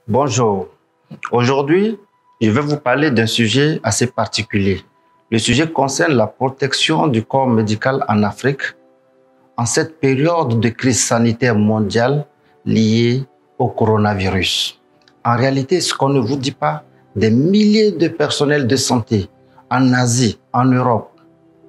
Bonjour. Aujourd'hui, je vais vous parler d'un sujet assez particulier. Le sujet concerne la protection du corps médical en Afrique en cette période de crise sanitaire mondiale liée au coronavirus. En réalité, ce qu'on ne vous dit pas, des milliers de personnels de santé en Asie, en Europe,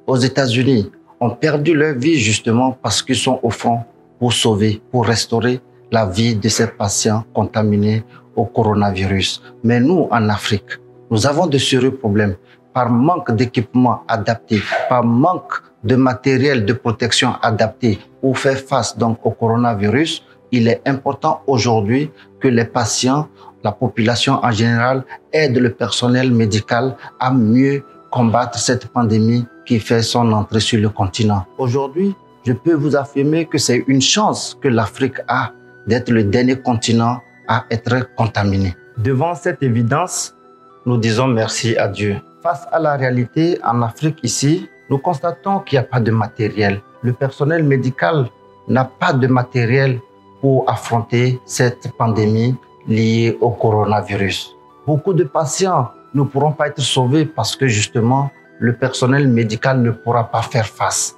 aux États-Unis ont perdu leur vie justement parce qu'ils sont au front pour sauver, pour restaurer la vie de ces patients contaminés au coronavirus. Mais nous, en Afrique, nous avons de sérieux problèmes par manque d'équipements adaptés, par manque de matériel de protection adapté pour faire face donc au coronavirus. Il est important aujourd'hui que les patients, la population en général, aident le personnel médical à mieux combattre cette pandémie qui fait son entrée sur le continent. Aujourd'hui, je peux vous affirmer que c'est une chance que l'Afrique a d'être le dernier continent à être contaminé. Devant cette évidence, nous disons merci à Dieu. Face à la réalité, en Afrique ici, nous constatons qu'il n'y a pas de matériel. Le personnel médical n'a pas de matériel pour affronter cette pandémie liée au coronavirus. Beaucoup de patients ne pourront pas être sauvés parce que justement, le personnel médical ne pourra pas faire face.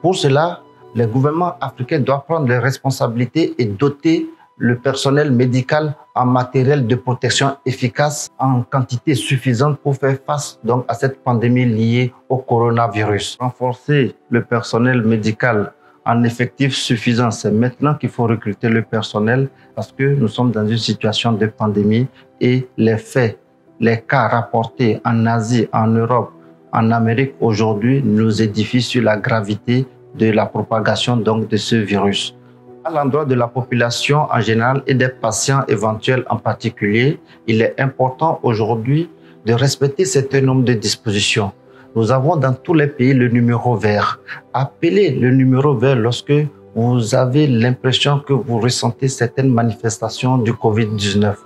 Pour cela, les gouvernements africains doivent prendre les responsabilités et doter le personnel médical en matériel de protection efficace en quantité suffisante pour faire face donc à cette pandémie liée au coronavirus. Renforcer le personnel médical en effectif suffisant, c'est maintenant qu'il faut recruter le personnel parce que nous sommes dans une situation de pandémie et les faits, les cas rapportés en Asie, en Europe, en Amérique aujourd'hui nous édifient sur la gravité de la propagation donc de ce virus. À l'endroit de la population en général et des patients éventuels en particulier, il est important aujourd'hui de respecter un certain nombre de dispositions. Nous avons dans tous les pays le numéro vert. Appelez le numéro vert lorsque vous avez l'impression que vous ressentez certaines manifestations du Covid-19,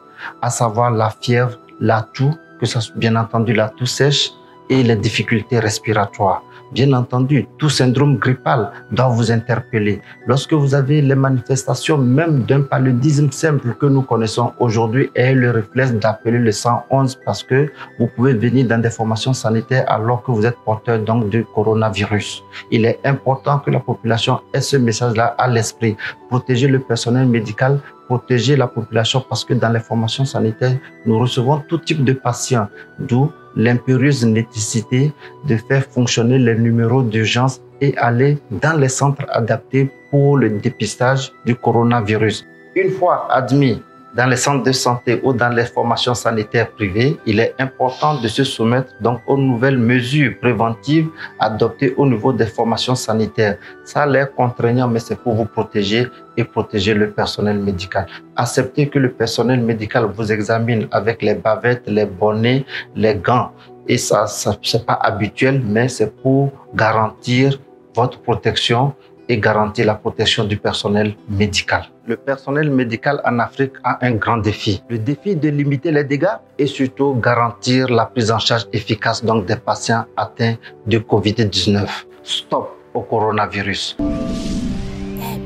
à savoir la fièvre, la toux, que ce soit bien entendu la toux sèche et les difficultés respiratoires. Bien entendu, tout syndrome grippal doit vous interpeller. Lorsque vous avez les manifestations même d'un paludisme simple que nous connaissons aujourd'hui, ayez le réflexe d'appeler le 111 parce que vous pouvez venir dans des formations sanitaires alors que vous êtes porteur donc du coronavirus. Il est important que la population ait ce message-là à l'esprit. Protéger le personnel médical, protéger la population parce que dans les formations sanitaires, nous recevons tout type de patients, d'où l'impérieuse nécessité de faire fonctionner les numéros d'urgence et aller dans les centres adaptés pour le dépistage du coronavirus. Une fois admis dans les centres de santé ou dans les formations sanitaires privées, il est important de se soumettre donc aux nouvelles mesures préventives adoptées au niveau des formations sanitaires. Ça a l'air contraignant, mais c'est pour vous protéger et protéger le personnel médical. Acceptez que le personnel médical vous examine avec les bavettes, les bonnets, les gants. Et ça c'est pas habituel, mais c'est pour garantir votre protection et garantir la protection du personnel médical. Le personnel médical en Afrique a un grand défi. Le défi de limiter les dégâts et surtout garantir la prise en charge efficace donc des patients atteints de Covid-19. Stop au coronavirus.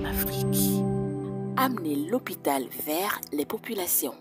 Afrique. Amener l'hôpital vers les populations.